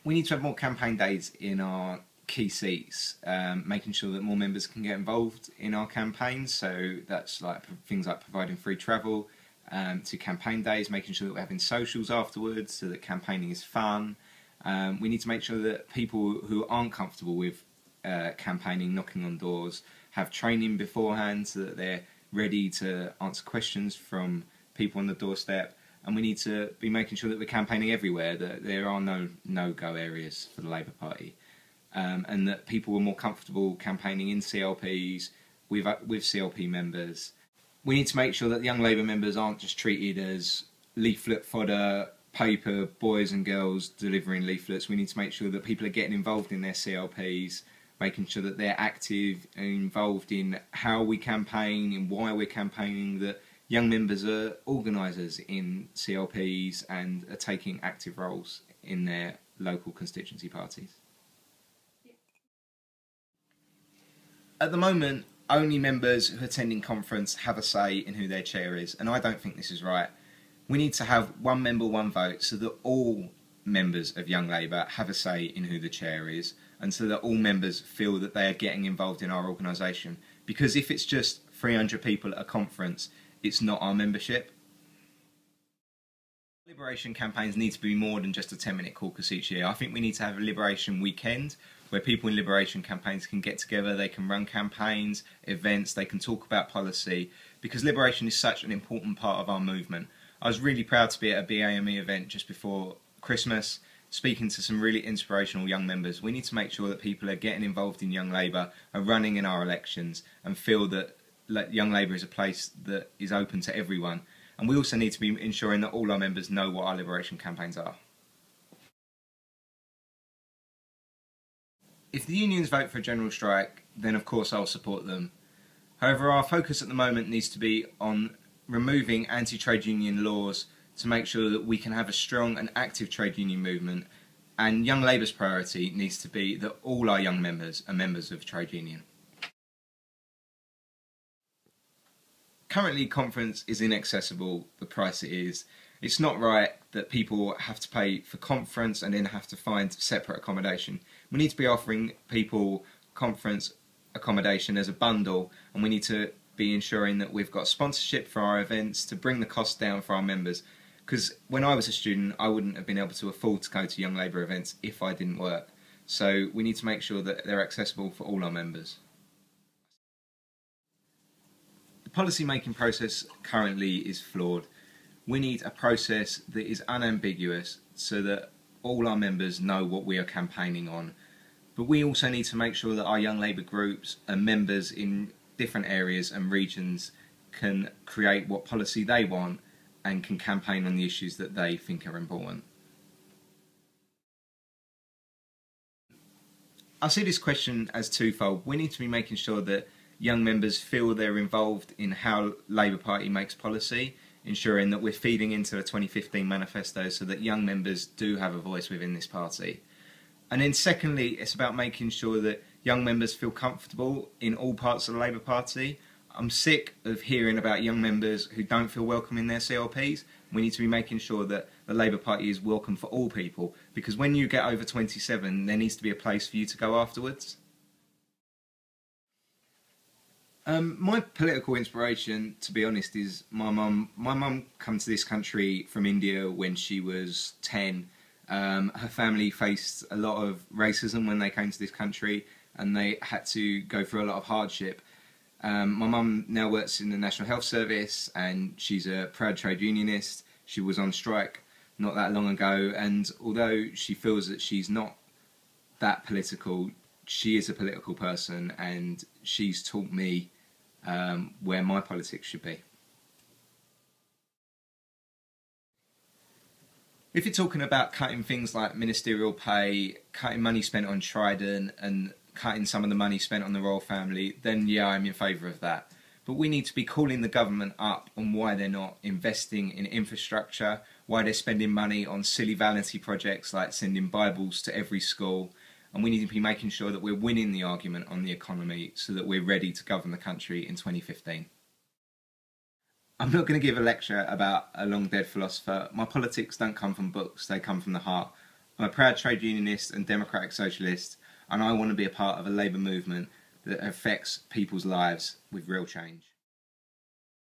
We need to have more campaign days in our key seats, making sure that more members can get involved in our campaigns. So that's like things like providing free travel to campaign days, making sure that we're having socials afterwards so that campaigning is fun. We need to make sure that people who aren't comfortable with campaigning, knocking on doors, have training beforehand so that they're ready to answer questions from people on the doorstep. And we need to be making sure that we're campaigning everywhere, that there are no no-go areas for the Labour Party, and that people are more comfortable campaigning in CLPs with CLP members. We need to make sure that young Labour members aren't just treated as leaflet fodder, paper boys and girls delivering leaflets. We need to make sure that people are getting involved in their CLPs, making sure that they're active and involved in how we campaign and why we're campaigning, that young members are organisers in CLPs and are taking active roles in their local constituency parties. At the moment, only members who are attending conference have a say in who their chair is, and I don't think this is right. We need to have one member, one vote, so that all members of Young Labour have a say in who the chair is, and so that all members feel that they are getting involved in our organisation. Because if it's just 300 people at a conference, it's not our membership. Liberation campaigns need to be more than just a 10-minute caucus each year. I think we need to have a Liberation weekend where people in Liberation campaigns can get together, they can run campaigns, events, they can talk about policy, because Liberation is such an important part of our movement. I was really proud to be at a BAME event just before Christmas, speaking to some really inspirational young members. We need to make sure that people are getting involved in Young Labour, are running in our elections, and feel that Young Labour is a place that is open to everyone. And we also need to be ensuring that all our members know what our Liberation campaigns are. If the unions vote for a general strike, then of course I'll support them. However, our focus at the moment needs to be on removing anti-trade union laws to make sure that we can have a strong and active trade union movement, and Young Labour's priority needs to be that all our young members are members of trade union. Currently, conference is inaccessible, the price it is. It's not right that people have to pay for conference and then have to find separate accommodation. We need to be offering people conference accommodation as a bundle, and we need to be ensuring that we've got sponsorship for our events to bring the cost down for our members. Because when I was a student, I wouldn't have been able to afford to go to Young Labour events if I didn't work. So we need to make sure that they're accessible for all our members. The policy-making process currently is flawed. We need a process that is unambiguous so that all our members know what we are campaigning on. But we also need to make sure that our Young Labour groups and members in different areas and regions can create what policy they want and can campaign on the issues that they think are important. I see this question as twofold. We need to be making sure that young members feel they're involved in how Labour Party makes policy, ensuring that we're feeding into the 2015 manifesto so that young members do have a voice within this party. And then secondly, it's about making sure that young members feel comfortable in all parts of the Labour Party. I'm sick of hearing about young members who don't feel welcome in their CLPs. We need to be making sure that the Labour Party is welcome for all people, because when you get over 27, there needs to be a place for you to go afterwards. My political inspiration, to be honest, is my mum. My mum came to this country from India when she was 10. Her family faced a lot of racism when they came to this country, and they had to go through a lot of hardship. My mum now works in the National Health Service, and she's a proud trade unionist. She was on strike not that long ago, and although she feels that she's not that political, she is a political person, and she's taught me where my politics should be. If you're talking about cutting things like ministerial pay, cutting money spent on Trident, and cutting some of the money spent on the royal family, then yeah, I'm in favour of that. But we need to be calling the government up on why they're not investing in infrastructure, why they're spending money on silly vanity projects like sending Bibles to every school, and we need to be making sure that we're winning the argument on the economy so that we're ready to govern the country in 2015. I'm not going to give a lecture about a long dead philosopher. My politics don't come from books, they come from the heart. I'm a proud trade unionist and democratic socialist, and I want to be a part of a labour movement that affects people's lives with real change.